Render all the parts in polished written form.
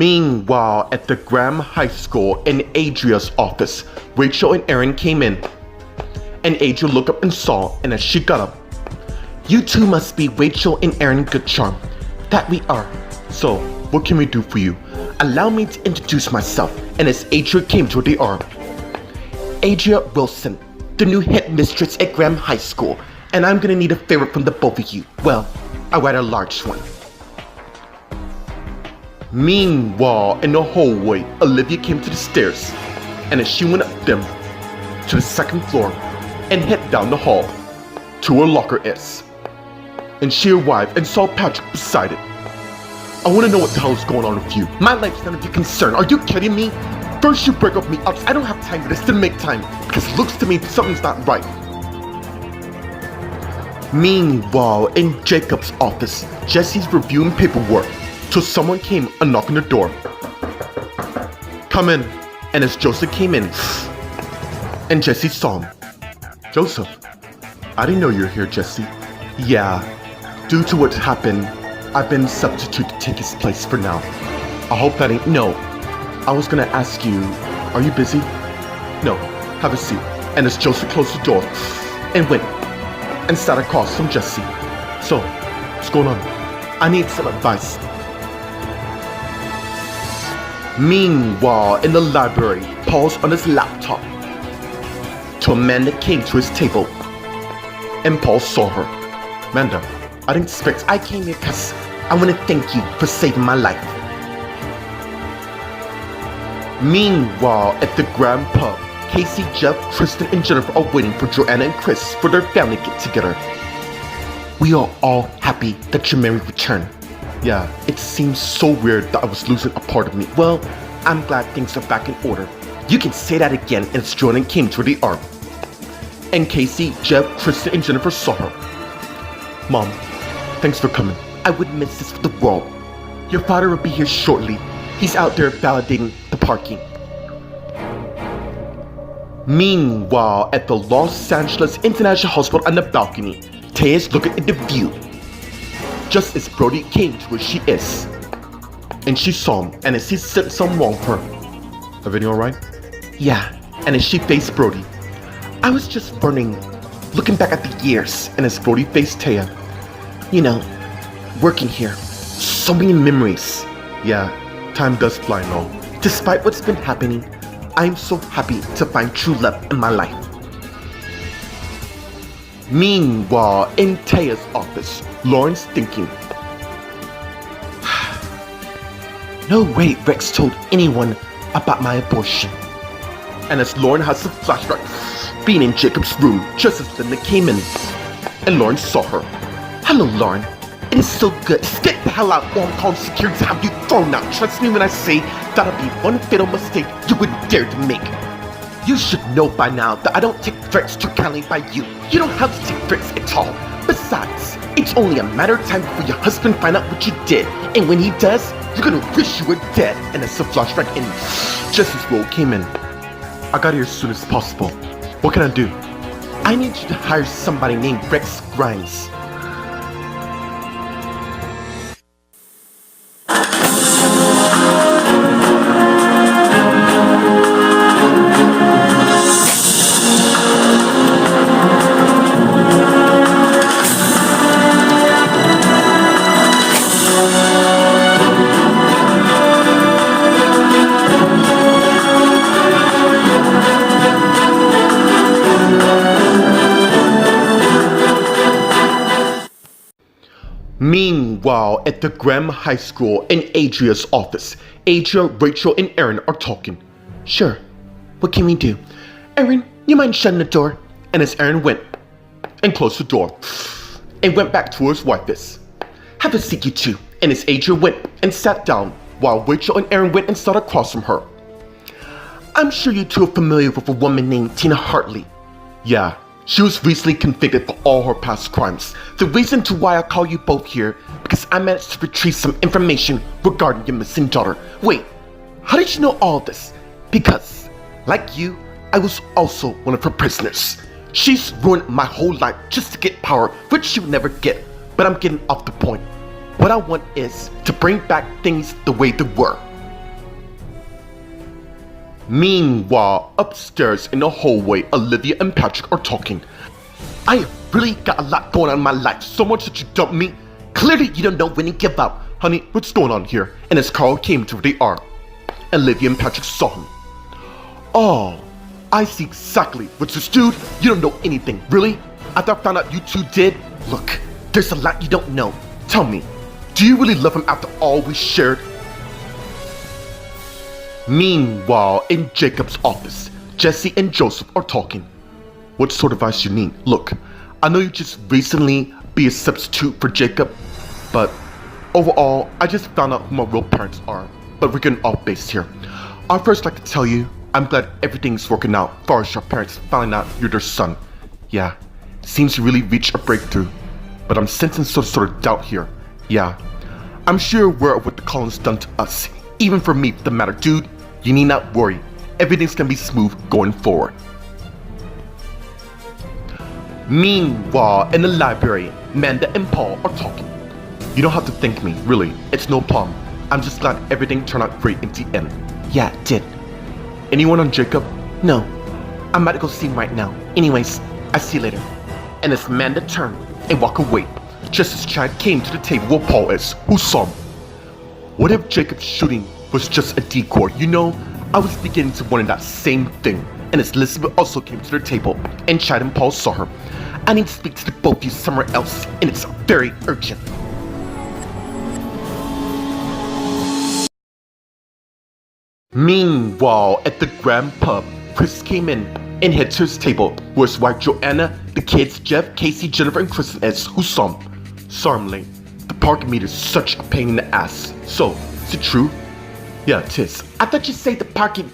Meanwhile, at the Graham High School in Adria's office, Rachel and Aaron came in. And Adria looked up and saw, and as she got up, "You two must be Rachel and Aaron Goodcharm." "That we are." "So, what can we do for you?" "Allow me to introduce myself." And as Adria came to her, they are Adria Wilson, the new headmistress at Graham High School, and I'm gonna need a favor from the both of you. Well, a rather large one. Meanwhile, in the hallway, Olivia came to the stairs, and as she went up them to the second floor and head down the hall to where locker is, and she arrived and saw Patrick beside it. "I want to know what the hell is going on with you. My life's none of your concern. Are you kidding me? First you break up with me ups. I don't have time for this. Didn't make time because it looks to me something's not right." Meanwhile, in Jacob's office, Jesse's reviewing paperwork till someone came and knocked on the door. "Come in." And as Joseph came in, and Jesse saw him. "Joseph, I didn't know you were here, Jesse." "Yeah, due to what happened, I've been substituted to take his place for now. I hope that ain't..." "No, I was gonna ask you, are you busy?" "No, have a seat." And as Joseph closed the door and went and sat across from Jesse. "So, what's going on? I need some advice." Meanwhile, in the library, Paul's on his laptop till Amanda came to his table, and Paul saw her. "Amanda, I didn't expect... I came here because I want to thank you for saving my life." Meanwhile, at the Grand Pub, Casey, Jeff, Tristan, and Jennifer are waiting for Joanna and Chris for their family get-together. "We are all happy that your Mary returned. Yeah, it seems so weird that I was losing a part of me. Well, I'm glad things are back in order." "You can say that again." And as Jordan came to the arm, and Casey, Jeff, Tristan, and Jennifer saw her. "Mom, thanks for coming. I wouldn't miss this for the world. Your father will be here shortly. He's out there validating the parking." Meanwhile, at the Los Angeles International Hospital on the balcony, Taya's looking at the view. Just as Brody came to where she is, and she saw him, and as he said something wrong for her. "Everything alright?" "Yeah." And as she faced Brody, "I was just burning, looking back at the years." And as Brody faced Taya, "You know, working here, so many memories." "Yeah, time does fly and all. Despite what's been happening, I'm so happy to find true love in my life." Meanwhile, in Taya's office, Lauren's thinking, "No way Rex told anyone about my abortion." And as Lauren has a flashback, being in Jacob's room just as Linda came in, and Lauren saw her. "Hello, Lauren. It is so good. Just get the hell out or I'm calling security to have you thrown out. Trust me when I say that'll be one fatal mistake you wouldn't dare to make. You should know by now that I don't take threats too kindly by you. You don't have to take threats at all. Besides, it's only a matter of time before your husband find out what you did. And when he does, you're gonna wish you were dead." And as the flashback in Jesse's role came in. "I got here as soon as possible. What can I do?" "I need you to hire somebody named Rex Grimes." Meanwhile, at the Graham High School in Adria's office, Adria, Rachel, and Aaron are talking. "Sure, what can we do?" "Aaron, you mind shutting the door?" And as Aaron went and closed the door and went back to where his wife is. "Have a seat, you two." And as Adria went and sat down while Rachel and Aaron went and sat across from her. "I'm sure you two are familiar with a woman named Tina Hartley." "Yeah. She was recently convicted for all her past crimes. The reason to why I call you both here, because I managed to retrieve some information regarding your missing daughter." "Wait, how did you know all this?" "Because, like you, I was also one of her prisoners. She's ruined my whole life just to get power, which she would never get. But I'm getting off the point. What I want is to bring back things the way they were. Meanwhile, upstairs in the hallway, Olivia and Patrick are talking. I have really got a lot going on in my life, so much that you dump me. Clearly you don't know when to give up. Honey, what's going on here? And as Carl came to where they are, Olivia and Patrick saw him. Oh, I see exactly. What's this, dude? You don't know anything, really? After I found out you two did? Look, there's a lot you don't know. Tell me, do you really love him after all we shared? Meanwhile, in Jacob's office, Jesse and Joseph are talking. What sort of advice you need? Look, I know you just recently be a substitute for Jacob, but overall, I just found out who my real parents are. But we're getting off base here. I'd first like to tell you, I'm glad everything's working out as far as your parents finding out you're their son. Yeah, seems you really reached a breakthrough, but I'm sensing some sort of doubt here. Yeah, I'm sure you're aware of what the Collins done to us. Even for me, for the matter, dude, you need not worry. Everything's gonna be smooth going forward. Meanwhile, in the library, Amanda and Paul are talking. You don't have to thank me, really. It's no problem. I'm just glad everything turned out great in the end. Yeah, it did. Anyone on Jacob? No. I'm about to go see him right now. Anyways, I'll see you later. And as Amanda turned and walked away, just as Chad came to the table where Paul is, who saw him. What if Jacob's shooting was just a decoy? You know, I was beginning to wonder that same thing. And as Elizabeth also came to their table, and Chad and Paul saw her, I need to speak to the both of you somewhere else, and it's very urgent. Meanwhile, at the Grand Pub, Chris came in and headed to his table, where his wife Joanna, the kids Jeff, Casey, Jennifer, and Kristen is, who saw him. Sorry, the parking meter is such a pain in the ass. So, is it true? Yeah, it is. I thought you said the parking...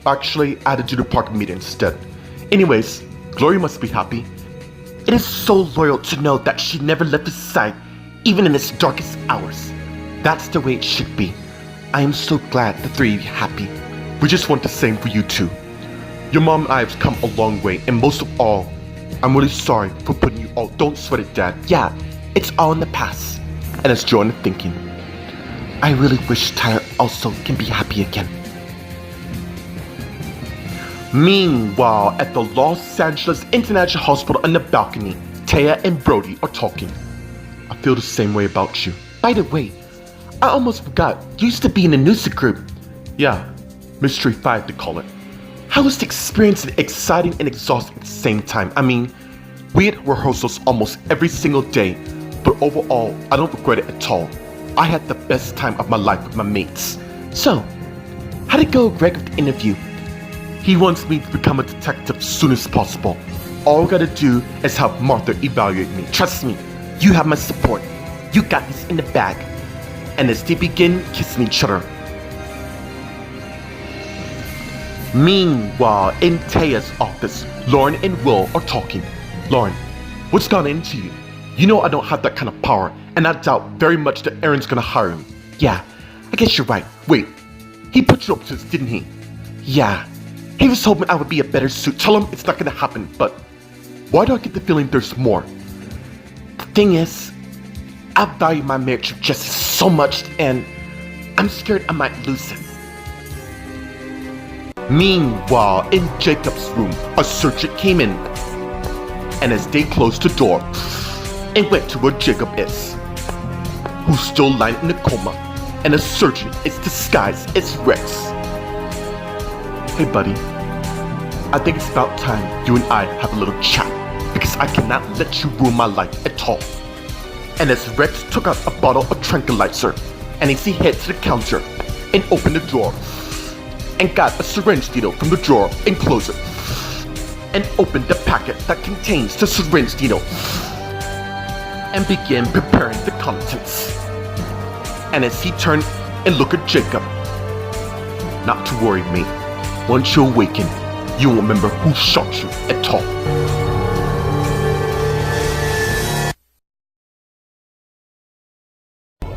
Actually, I had to do the parking meter instead. Anyways, Gloria must be happy. It is so loyal to know that she never left his side, even in its darkest hours. That's the way it should be. I am so glad the three of you are happy. We just want the same for you too. Your mom and I have come a long way, and most of all, I'm really sorry for putting you all. Don't sweat it, Dad. Yeah, it's all in the past. And as Joanna thinking, I really wish Tyler also can be happy again. Meanwhile, at the Los Angeles International Hospital on the balcony, Taya and Brody are talking. I feel the same way about you. By the way, I almost forgot, you used to be in the music group. Yeah, Mystery 5 they call it. How was the experience exciting and exhausting at the same time? I mean, we had rehearsals almost every single day, but overall, I don't regret it at all. I had the best time of my life with my mates. So, how did it go with Greg with the interview? He wants me to become a detective as soon as possible. All I gotta do is have Martha evaluate me. Trust me, you have my support. You got this in the bag. And as they begin kissing each other. Meanwhile, in Taya's office, Lauren and Will are talking. Lauren, what's gone into you? You know I don't have that kind of power, and I doubt very much that Aaron's gonna hire him. Yeah, I guess you're right. Wait, he put you up to this, didn't he? Yeah, he was hoping I would be a better suit. Tell him it's not gonna happen, but why do I get the feeling there's more? The thing is, I value my marriage with Jesse so much, and I'm scared I might lose it. Meanwhile, in Jacob's room, a surgeon came in, and as they closed the door, and went to where Jacob is, who's still lying in a coma, and a surgeon is disguised as Rex. Hey buddy, I think it's about time you and I have a little chat, because I cannot let you ruin my life at all. And as Rex took out a bottle of tranquilizer, and as he headed to the counter and opened the drawer, and got a syringe needle from the drawer and closed it, and opened the packet that contains the syringe needle, and began preparing the contents. And as he turned and looked at Jacob, not to worry, mate. Once you awaken, you won't remember who shot you at all.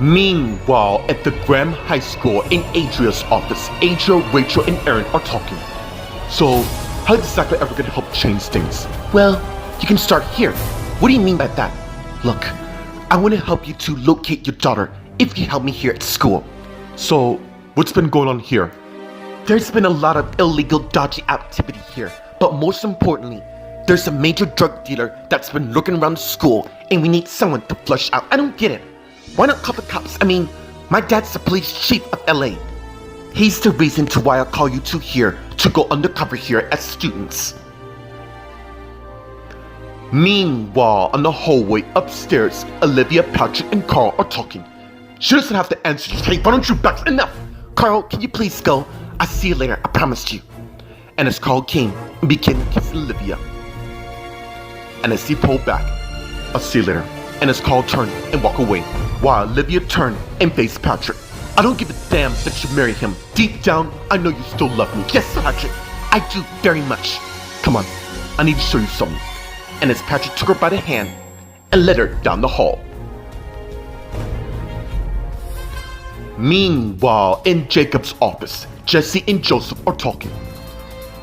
Meanwhile, at the Graham High School in Adria's office, Adria, Rachel, and Aaron are talking. So, how exactly are we going to help change things? Well, you can start here. What do you mean by that? Look, I want to help you to locate your daughter if you help me here at school. So, what's been going on here? There's been a lot of illegal, dodgy activity here, but most importantly, there's a major drug dealer that's been lurking around the school, and we need someone to flush out. I don't get it. Why not call the cops? I mean, my dad's the police chief of LA. He's the reason to why I call you two here to go undercover here as students. Meanwhile, on the hallway upstairs, Olivia, Patrick, and Carl are talking. She doesn't have to answer. Just, hey, why don't you back? Enough! Carl, can you please go? I'll see you later, I promised you. And as Carl came and began to kiss Olivia, and as he pulled back, I'll see you later. And as Carl turned and walked away, while Olivia turned and faced Patrick. I don't give a damn that you married him. Deep down, I know you still love me. Yes, Patrick, I do very much. Come on, I need to show you something. And as Patrick took her by the hand and led her down the hall. Meanwhile, in Jacob's office, Jesse and Joseph are talking.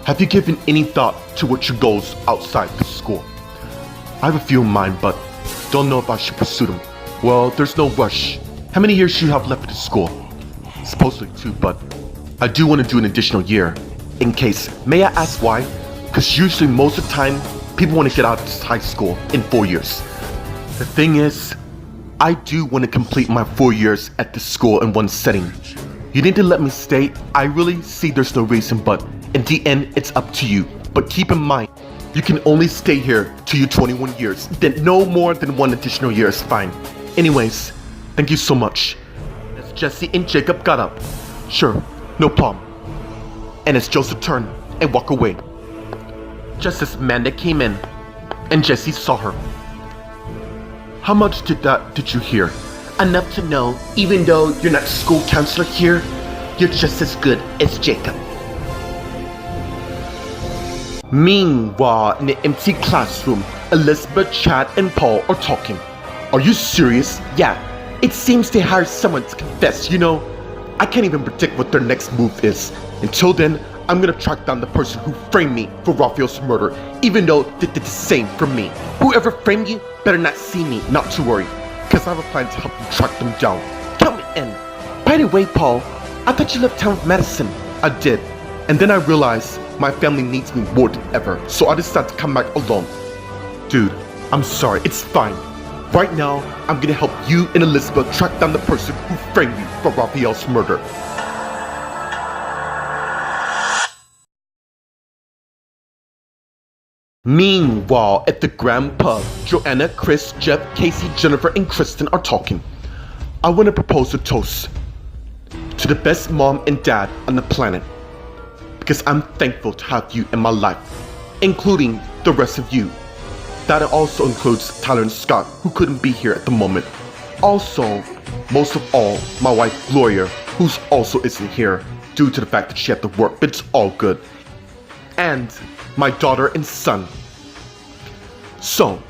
Have you given any thought to what your goals outside the school? I have a few in mind, but don't know if I should pursue them. Well, there's no rush. How many years do you have left at the school? Supposedly 2, but I do want to do an additional year. In case, may I ask why? Because usually most of the time, people want to get out of high school in 4 years. The thing is, I do want to complete my 4 years at the school in one setting. You need to let me stay. I really see there's no reason, but in the end, it's up to you. But keep in mind, you can only stay here till you're 21 years. Then no more than 1 additional year is fine. Anyways, thank you so much. As Jesse and Jacob got up, sure, no problem. And as Joseph turned and walked away, just as Amanda came in, and Jesse saw her. How much did you hear? Enough to know, even though you're not school counselor here, you're just as good as Jacob. Meanwhile, in the empty classroom, Elizabeth, Chad, and Paul are talking. Are you serious? Yeah, it seems they hired someone to confess. You know, I can't even predict what their next move is. Until then, I'm gonna track down the person who framed me for Raphael's murder, even though they did the same for me. Whoever framed you better not see me, not to worry, because I have a plan to help you track them down. Count me in. By the way, Paul, I thought you left town with Madison. I did, and then I realized my family needs me more than ever, so I decided to come back alone. Dude, I'm sorry, it's fine. Right now, I'm gonna help you and Elizabeth track down the person who framed you for Raphael's murder. Meanwhile, at the Grand Pub, Joanna, Chris, Jeff, Casey, Jennifer, and Kristen are talking. I want to propose a toast to the best mom and dad on the planet, because I'm thankful to have you in my life, including the rest of you. That also includes Tyler and Scott, who couldn't be here at the moment. Also, most of all, my wife Gloria, who's also isn't here due to the fact that she had to work, but it's all good. And my daughter and son. So,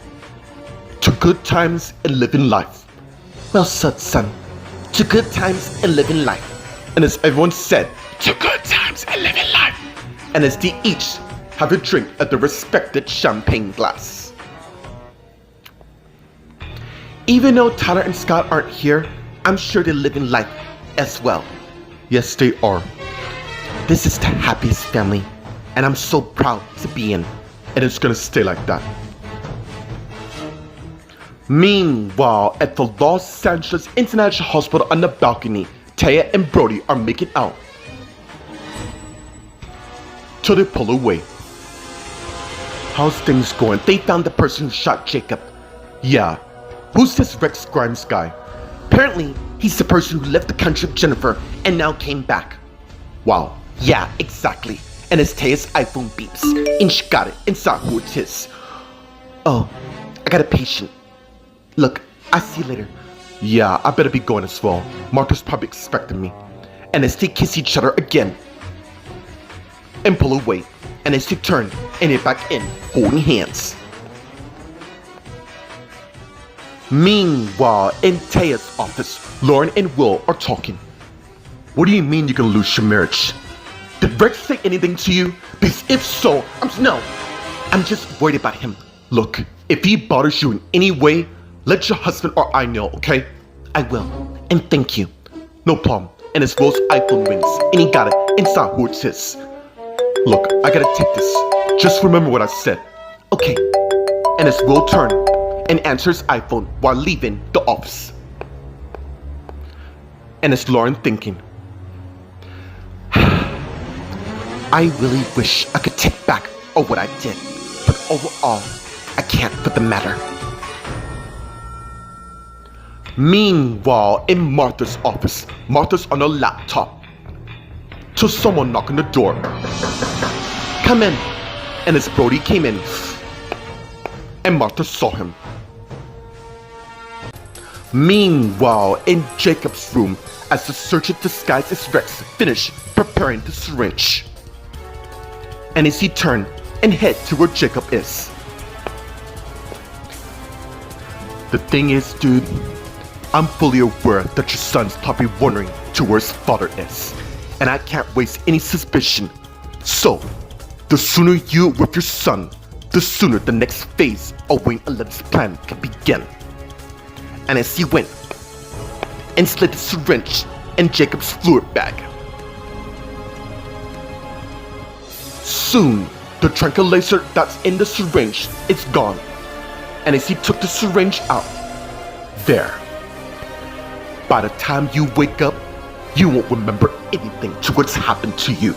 to good times and living life. Well said, son. To good times and living life. And as everyone said, to good times and living life. And as they each have a drink at the respected champagne glass. Even though Tyler and Scott aren't here, I'm sure they're living life as well. Yes, they are. This is the happiest family, and I'm so proud to be in, and it's gonna stay like that. Meanwhile, at the Los Angeles International Hospital on the balcony, Taya and Brody are making out. Till they pull away. How's things going? They found the person who shot Jacob. Yeah. Who's this Rex Grimes guy? Apparently, he's the person who left the country with Jennifer and now came back. Wow. Yeah, exactly. And as Taya's iPhone beeps, and she got it and saw who it is. Oh, I got a patient. Look, I'll see you later. Yeah, I better be going as well. Martha's probably expecting me. And as they kiss each other again, and pull away, and as they turn and get back in, holding hands. Meanwhile, in Taya's office, Lauren and Will are talking. What do you mean you're gonna lose your marriage? Did Rex say anything to you? Because if so, I'm just worried about him. Look, if he bothers you in any way, let your husband or I know, okay? I will, and thank you. No problem. and as Will's iPhone rings, and he got it, and saw who it is. Look, I gotta take this. Just remember what I said. Okay. And as Will turned and answered his iPhone while leaving the office. And as Lauren thinking, I really wish I could take back all what I did, but overall, I can't for the matter. Meanwhile, in Martha's office, Martha's on her laptop. Till someone knocked on the door. Come in. And as Brody came in, and Martha saw him. Meanwhile, in Jacob's room, as the surgeon disguised as Rex finished preparing the syringe. And as he turned and head to where Jacob is. The thing is, dude, I'm fully aware that your son's probably wondering to where his father is, and I can't waste any suspicion. So, the sooner you with your son, the sooner the next phase of Wayne 11's plan can begin. And as he went and slid the syringe in Jacob's fluid bag. Soon, the tranquilizer that's in the syringe is gone. And as he took the syringe out, there. By the time you wake up, you won't remember anything to what's happened to you.